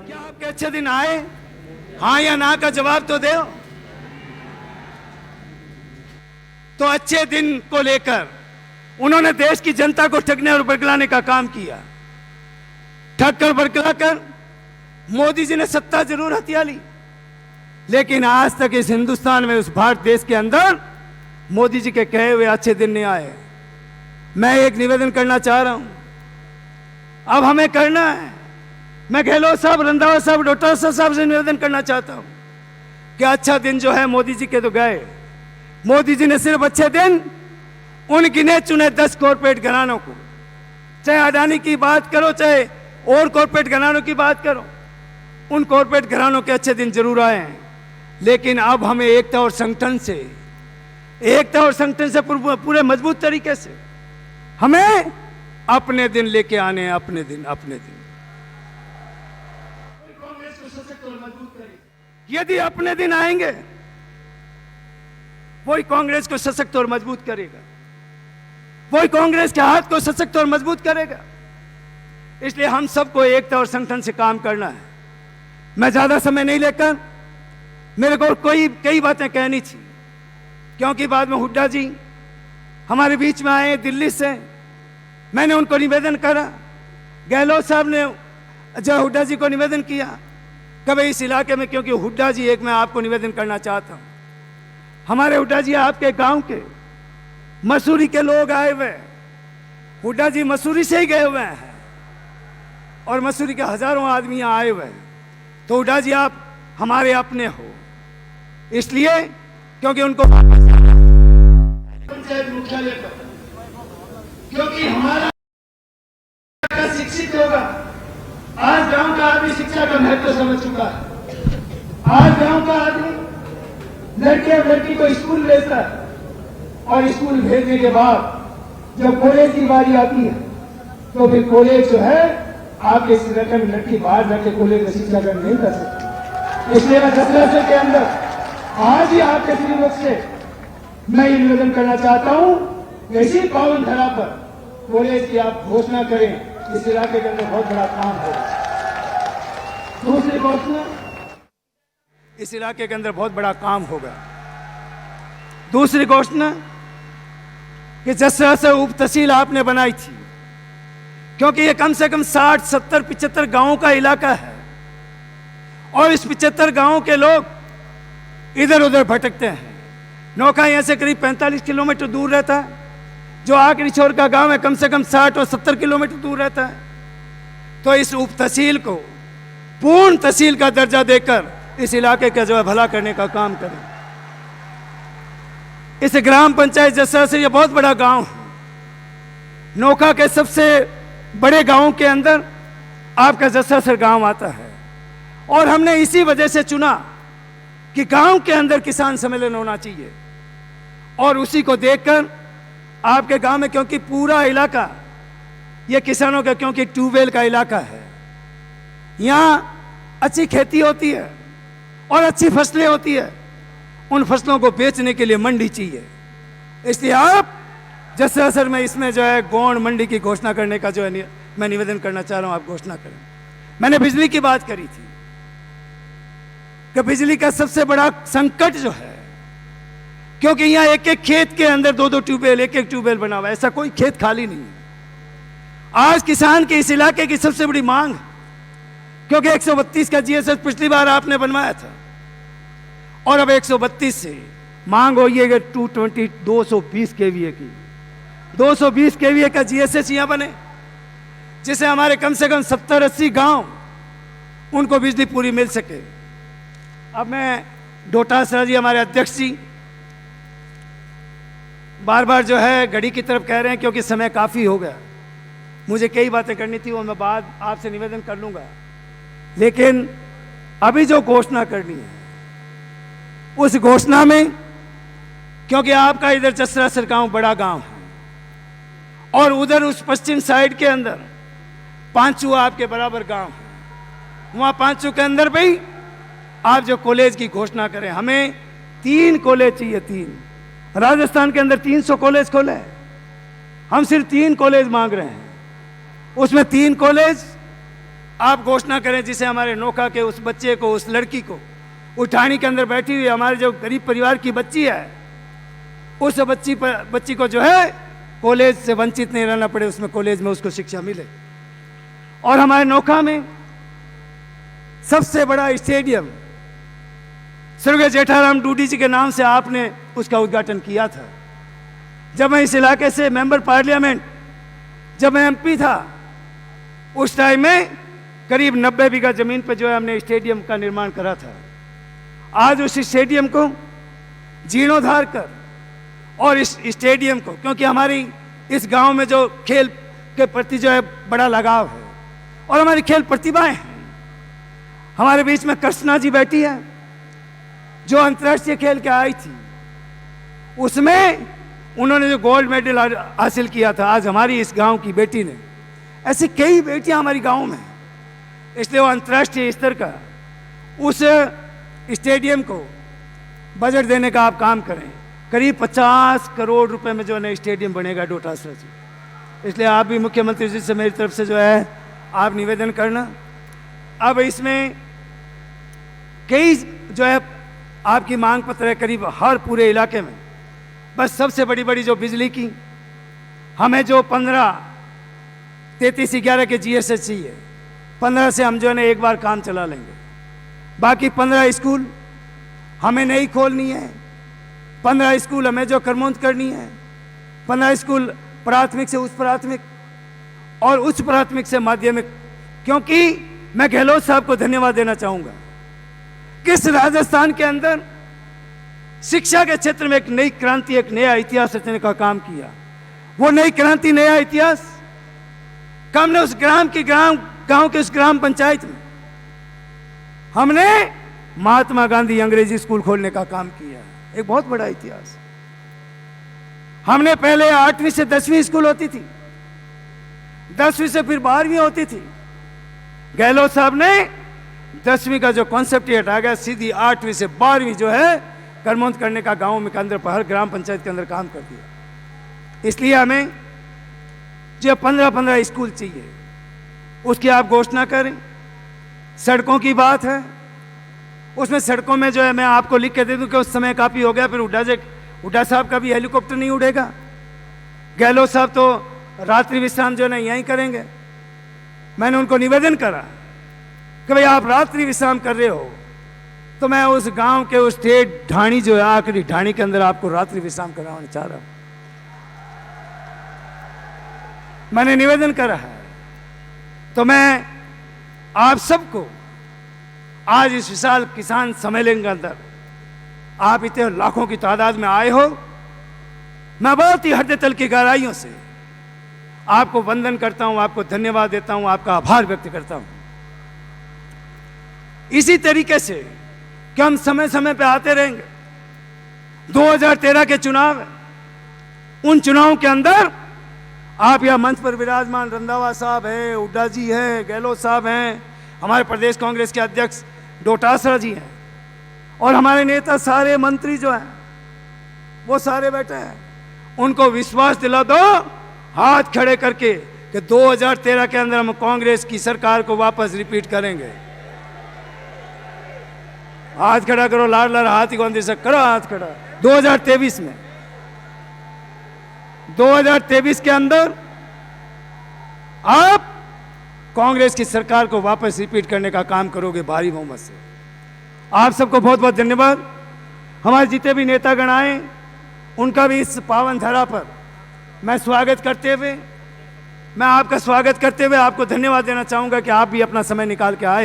क्या आपके अच्छे दिन आए? हाँ या ना का जवाब तो दो। तो अच्छे दिन को लेकर उन्होंने देश की जनता को ठगने और बरगलाने का काम किया। ठग कर बरगलाकर मोदी जी ने सत्ता जरूर हथिया ली, लेकिन आज तक इस हिंदुस्तान में, उस भारत देश के अंदर मोदी जी के कहे हुए अच्छे दिन नहीं आए। मैं एक निवेदन करना चाह रहा हूं, अब हमें करना है। मैं गहलोत साहब, रंधावा साहब, डॉक्टर साहब से निवेदन करना चाहता हूं कि अच्छा दिन जो है मोदी जी के तो गए। मोदी जी ने सिर्फ अच्छे दिन उन गिने चुने 10 कॉर्पोरेट घरानों को, चाहे अडानी की बात करो, चाहे और कॉर्पोरेट घरानों की बात करो, उन कॉर्पोरेट घरानों के अच्छे दिन जरूर आए हैं। लेकिन अब हमें एकता और संगठन से पूरे मजबूत तरीके से हमें अपने दिन लेके आने हैं। अपने दिन कांग्रेस को सशक्त और मजबूत करें। यदि अपने दिन आएंगे, वही कांग्रेस को सशक्त और मजबूत करेगा, वही कांग्रेस के हाथ को सशक्त और मजबूत करेगा। इसलिए हम सबको एकता और संगठन से काम करना है। मैं ज्यादा समय नहीं लेकर, मेरे को कई बातें कहनी थी, क्योंकि बाद में हुड्डा जी हमारे बीच में आए दिल्ली से। मैंने उनको निवेदन करा, गहलोत साहब ने जो हुड्डा जी को निवेदन किया कभी इस इलाके में, क्योंकि हुड्डा जी, एक मैं आपको निवेदन करना चाहता हूं, हमारे हुड्डा जी आपके गांव के मसूरी के लोग आए हुए। हुड्डा जी मसूरी से ही गए हुए हैं और मसूरी के हजारों आदमी यहाँ आए हुए हैं। तो हुड्डा जी आप हमारे अपने हो, इसलिए क्योंकि उनको पंचायत मुख्यालय पर, क्योंकि हमारा शिक्षित होगा। आज गांव का आदमी शिक्षा का महत्व समझ चुका है। आज गांव का आदमी लड़के और लड़की को स्कूल भेजता है और स्कूल भेजने के बाद जब कॉलेज की बारी आती है तो फिर कॉलेज जो है आपके रकम लड़की बाहर जाके कॉलेज में शिक्षा ग्रहण नहीं कर सकती। इसलिए मैं दशरथ के अंदर आज ही आपके श्रीमुख से मैं ये निवेदन करना चाहता हूं, ऐसी पावन धरा पर कॉलेज की आप घोषणा करें। इस इलाके के अंदर बहुत बड़ा काम होगा। दूसरी घोषणा, इस इलाके के अंदर बहुत बड़ा काम होगा। दूसरी घोषणा कि जिस तरह से उप तहसील आपने बनाई थी, क्योंकि ये कम से कम 60, 70, 75 गांवों का इलाका है और इस 75 गांवों के लोग इधर उधर भटकते हैं। नौका यहाँ से करीब 45 किलोमीटर दूर रहता है, जो आखिरी छोर का गांव है कम से कम 60 और 70 किलोमीटर दूर रहता है। तो इस उप तहसील को पूर्ण तहसील का दर्जा देकर इस इलाके का जो है भला करने का काम करें। इस ग्राम पंचायत जैसा से ये बहुत बड़ा गांव है, नौका के सबसे बड़े गांवों के अंदर आपका जसासर गांव आता है और हमने इसी वजह से चुना कि गांव के अंदर किसान सम्मेलन होना चाहिए। और उसी को देखकर आपके गांव में, क्योंकि पूरा इलाका ये किसानों का, क्योंकि ट्यूबवेल का इलाका है, यहाँ अच्छी खेती होती है और अच्छी फसलें होती है। उन फसलों को बेचने के लिए मंडी चाहिए। इसलिए आप जसासर में इसमें जो है गौण मंडी की घोषणा करने का जो है मैं निवेदन करना चाह रहा हूं, आप घोषणा करें। मैंने बिजली की बात करी थी कि बिजली का सबसे बड़ा संकट जो है, क्योंकि यहाँ एक एक खेत के अंदर 2-2 ट्यूबवेल, एक ट्यूबवेल बना हुआ है, ऐसा कोई खेत खाली नहीं है। आज किसान के इस इलाके की सबसे बड़ी मांग, क्योंकि 132 का जीएसएस पिछली बार आपने बनवाया था और अब 132 से मांग हो ये 220 केवीए की, 220 केवीए का जीएसएस यहाँ बने, जिसे हमारे कम से कम 70-80 गांव उनको बिजली पूरी मिल सके। अब मैं डोटासरा जी, हमारे अध्यक्ष जी, बार बार जो है घड़ी की तरफ कह रहे हैं, क्योंकि समय काफ़ी हो गया। मुझे कई बातें करनी थी और मैं बाद आपसे निवेदन कर लूँगा, लेकिन अभी जो घोषणा करनी है उस घोषणा में, क्योंकि आपका इधर जसरासर गांव बड़ा गांव है और उधर उस पश्चिम साइड के अंदर पांचू आपके बराबर गांव है, वहाँ पांचू के अंदर भी आप जो कॉलेज की घोषणा करें। हमें 3 कॉलेज चाहिए, 3। राजस्थान के अंदर 300 कॉलेज खोले, हम सिर्फ 3 कॉलेज मांग रहे हैं। उसमें 3 कॉलेज आप घोषणा करें जिसे हमारे नोखा के उस बच्चे को, उस लड़की को, उठानी के अंदर बैठी हुई हमारे जो गरीब परिवार की बच्ची है, उस बच्ची को जो है कॉलेज से वंचित नहीं रहना पड़े, उसमें कॉलेज में उसको शिक्षा मिले। और हमारे नोखा में सबसे बड़ा स्टेडियम स्वर्गीय जेठाराम डूडी जी के नाम से आपने उसका उद्घाटन किया था। जब मैं इस इलाके से मेंबर पार्लियामेंट, जब मैं एमपी था, उस टाइम में करीब 90 बीघा जमीन पर जो है हमने स्टेडियम का निर्माण करा था। आज उस स्टेडियम को जीर्णोद्धार कर और इस स्टेडियम को, क्योंकि हमारी इस गांव में जो खेल के प्रति जो है बड़ा लगाव है और हमारी खेल प्रतिभाएं हैं। हमारे बीच में कृष्णा जी बैठी है जो अंतर्राष्ट्रीय खेल के आई थी, उसमें उन्होंने जो गोल्ड मेडल हासिल किया था। आज हमारी इस गांव की बेटी ने, ऐसी कई बेटियां हमारी गांव में, इसलिए वो अंतर्राष्ट्रीय स्तर का उस स्टेडियम को बजट देने का आप काम करें। करीब 50 करोड़ रुपए में जो है स्टेडियम बनेगा डोटासरा जी। इसलिए आप भी मुख्यमंत्री जी से मेरी तरफ से जो है आप निवेदन करना। अब इसमें कई जो है आपकी मांग पत्र है करीब हर पूरे इलाके में। बस सबसे बड़ी बड़ी जो बिजली की हमें जो 15-33-11 के GSH चाहिए, 15 से हम जो है एक बार काम चला लेंगे। बाकी 15 स्कूल हमें नहीं खोलनी है, 15 स्कूल हमें जो करमौंद करनी है, 15 स्कूल प्राथमिक से उच्च प्राथमिक और उच्च प्राथमिक से माध्यमिक। क्योंकि मैं गहलोत साहब को धन्यवाद देना चाहूंगा, किस राजस्थान के अंदर शिक्षा के क्षेत्र में एक नई क्रांति, एक नया इतिहास रचने का काम किया। वो नई क्रांति, नया इतिहास हमने उस गांव के उस ग्राम पंचायत में हमने महात्मा गांधी अंग्रेजी स्कूल खोलने का काम किया। एक बहुत बड़ा इतिहास। हमने पहले 8वीं से 10वीं स्कूल होती थी, 10वीं से फिर 12वीं होती थी। गहलोत साहब ने 10वीं का जो कॉन्सेप्ट ही हटा गया, सीधी 8वीं से 12वीं जो है करमौंद करने का गांव में के अंदर हर ग्राम पंचायत के अंदर काम कर दिया। इसलिए हमें जो 15-15 स्कूल चाहिए उसकी आप घोषणा करें। सड़कों की बात है, उसमें सड़कों में जो है मैं आपको लिख के दे दूं कि उस समय काफ़ी हो गया, फिर हुड्डा साहब का भी हेलीकॉप्टर नहीं उड़ेगा। गहलोत साहब तो रात्रि विश्राम जो है यहीं करेंगे। मैंने उनको निवेदन करा कि भाई आप रात्रि विश्राम कर रहे हो तो मैं उस गांव के उस स्टेट ढाणी जो है, आखिरी ढाणी के अंदर आपको रात्रि विश्राम कराना चाह रहा हूं। मैंने निवेदन करा है। तो मैं आप सबको आज इस विशाल किसान सम्मेलन के अंदर, आप इतने लाखों की तादाद में आए हो, मैं बहुत ही हृदय तल की गहराइयों से आपको वंदन करता हूं, आपको धन्यवाद देता हूं, आपका आभार व्यक्त करता हूं। इसी तरीके से कि हम समय समय पे आते रहेंगे। 2013 के चुनाव है, उन चुनावों के अंदर आप यह मंच पर विराजमान रंधावा साहब हैं, हुड्डा जी हैं, गहलोत साहब हैं, हमारे प्रदेश कांग्रेस के अध्यक्ष डोटासरा जी हैं और हमारे नेता सारे मंत्री जो हैं वो सारे बैठे हैं। उनको विश्वास दिला दो हाथ खड़े करके कि 2013 के अंदर हम कांग्रेस की सरकार को वापस रिपीट करेंगे। हाथ खड़ा करो, लाड़ लाड़ हाथ ही कौन दे सकता, करो हाथ खड़ा। 2023 में 2023 के अंदर आप कांग्रेस की सरकार को वापस रिपीट करने का काम करोगे भारी बहुमत से। आप सबको बहुत बहुत धन्यवाद। हमारे जितने भी नेतागण आए उनका भी इस पावन धरा पर मैं स्वागत करते हुए, मैं आपका स्वागत करते हुए आपको धन्यवाद देना चाहूंगा कि आप भी अपना समय निकाल के आए।